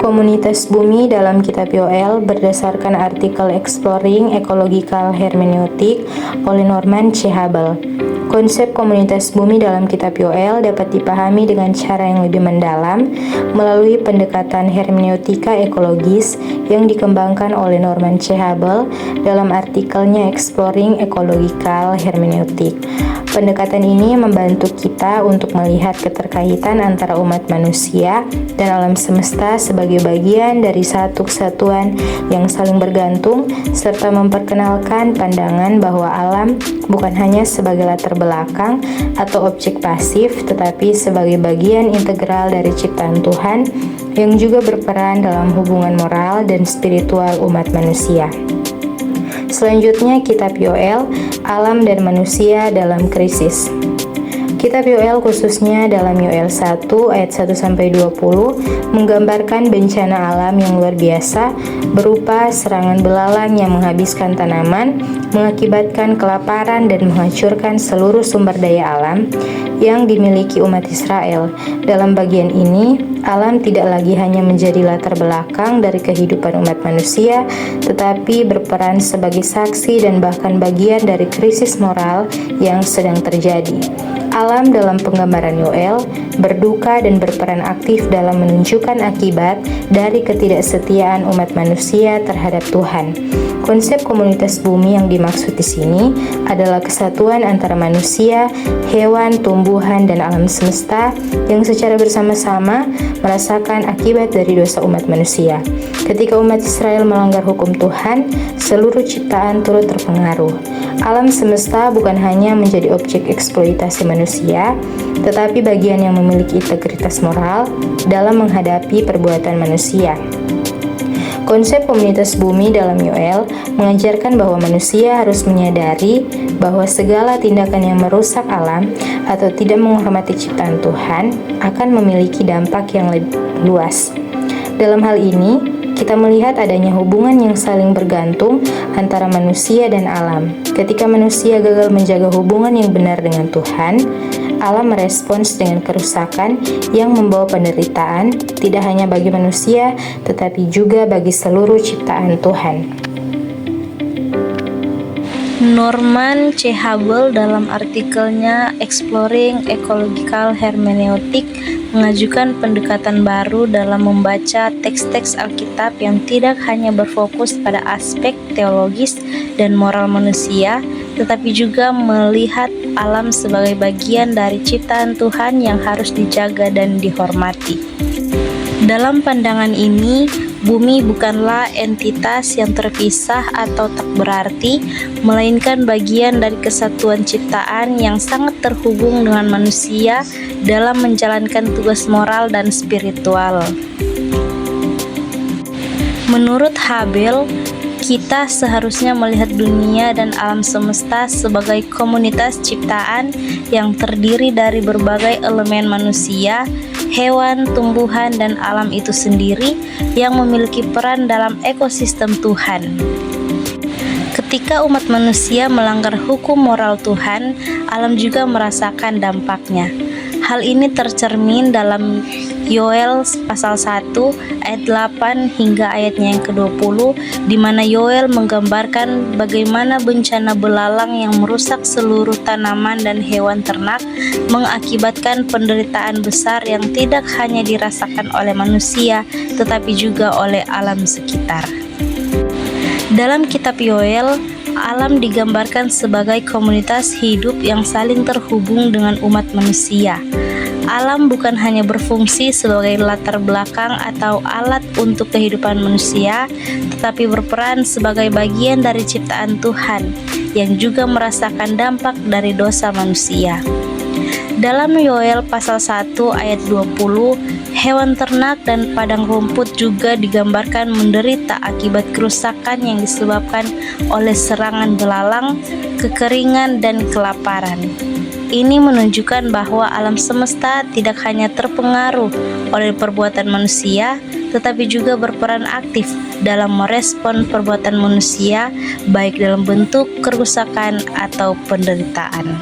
komunitas bumi dalam kitab Yoel berdasarkan artikel Exploring Ecological Hermeneutic oleh Norman C. Habel. Konsep komunitas bumi dalam kitab Yoel dapat dipahami dengan cara yang lebih mendalam melalui pendekatan hermeneutika ekologis yang dikembangkan oleh Norman C. Habel dalam artikelnya Exploring Ecological Hermeneutic. Pendekatan ini membantu kita untuk melihat keterkaitan antara umat manusia dan alam semesta sebagai bagian dari satu kesatuan yang saling bergantung, serta memperkenalkan pandangan bahwa alam bukan hanya sebagai latar belakang atau objek pasif, tetapi sebagai bagian integral dari ciptaan Tuhan yang juga berperan dalam hubungan moral dan spiritual umat manusia. Selanjutnya, kitab Yoel, alam dan manusia dalam krisis. Kitab Yoel khususnya dalam Yoel 1 ayat 1-20 menggambarkan bencana alam yang luar biasa berupa serangan belalang yang menghabiskan tanaman, mengakibatkan kelaparan dan menghancurkan seluruh sumber daya alam yang dimiliki umat Israel. Dalam bagian ini, alam tidak lagi hanya menjadi latar belakang dari kehidupan umat manusia, tetapi berperan sebagai saksi dan bahkan bagian dari krisis moral yang sedang terjadi. Alam dalam penggambaran Yoel berduka dan berperan aktif dalam menunjukkan akibat dari ketidaksetiaan umat manusia terhadap Tuhan. Konsep komunitas bumi yang dimaksud di sini adalah kesatuan antara manusia, hewan, tumbuhan, dan alam semesta yang secara bersama-sama merasakan akibat dari dosa umat manusia. Ketika umat Israel melanggar hukum Tuhan, seluruh ciptaan turut terpengaruh. Alam semesta bukan hanya menjadi objek eksploitasi manusia, tetapi bagian yang memiliki integritas moral dalam menghadapi perbuatan manusia. Konsep komunitas bumi dalam Yoel mengajarkan bahwa manusia harus menyadari bahwa segala tindakan yang merusak alam atau tidak menghormati ciptaan Tuhan akan memiliki dampak yang lebih luas. Dalam hal ini, kita melihat adanya hubungan yang saling bergantung antara manusia dan alam. Ketika manusia gagal menjaga hubungan yang benar dengan Tuhan, alam merespons dengan kerusakan yang membawa penderitaan tidak hanya bagi manusia, tetapi juga bagi seluruh ciptaan Tuhan. Norman C. Habel dalam artikelnya Exploring Ecological Hermeneutic mengajukan pendekatan baru dalam membaca teks-teks Alkitab yang tidak hanya berfokus pada aspek teologis dan moral manusia, tetapi juga melihat alam sebagai bagian dari ciptaan Tuhan yang harus dijaga dan dihormati. Dalam pandangan ini, bumi bukanlah entitas yang terpisah atau tak berarti, melainkan bagian dari kesatuan ciptaan yang sangat terhubung dengan manusia dalam menjalankan tugas moral dan spiritual. Menurut Habel, kita seharusnya melihat dunia dan alam semesta sebagai komunitas ciptaan yang terdiri dari berbagai elemen manusia, hewan, tumbuhan, dan alam itu sendiri yang memiliki peran dalam ekosistem Tuhan. Ketika umat manusia melanggar hukum moral Tuhan, alam juga merasakan dampaknya. Hal ini tercermin dalam Yoel pasal 1 ayat 8 hingga ayatnya yang ke-20, di mana Yoel menggambarkan bagaimana bencana belalang yang merusak seluruh tanaman dan hewan ternak mengakibatkan penderitaan besar yang tidak hanya dirasakan oleh manusia tetapi juga oleh alam sekitar. Dalam kitab Yoel, alam digambarkan sebagai komunitas hidup yang saling terhubung dengan umat manusia. Alam bukan hanya berfungsi sebagai latar belakang atau alat untuk kehidupan manusia, tetapi berperan sebagai bagian dari ciptaan Tuhan yang juga merasakan dampak dari dosa manusia. Dalam Yoel pasal 1 ayat 20, hewan ternak dan padang rumput juga digambarkan menderita akibat kerusakan yang disebabkan oleh serangan belalang, kekeringan, dan kelaparan. Ini menunjukkan bahwa alam semesta tidak hanya terpengaruh oleh perbuatan manusia, tetapi juga berperan aktif dalam merespon perbuatan manusia, baik dalam bentuk kerusakan atau penderitaan.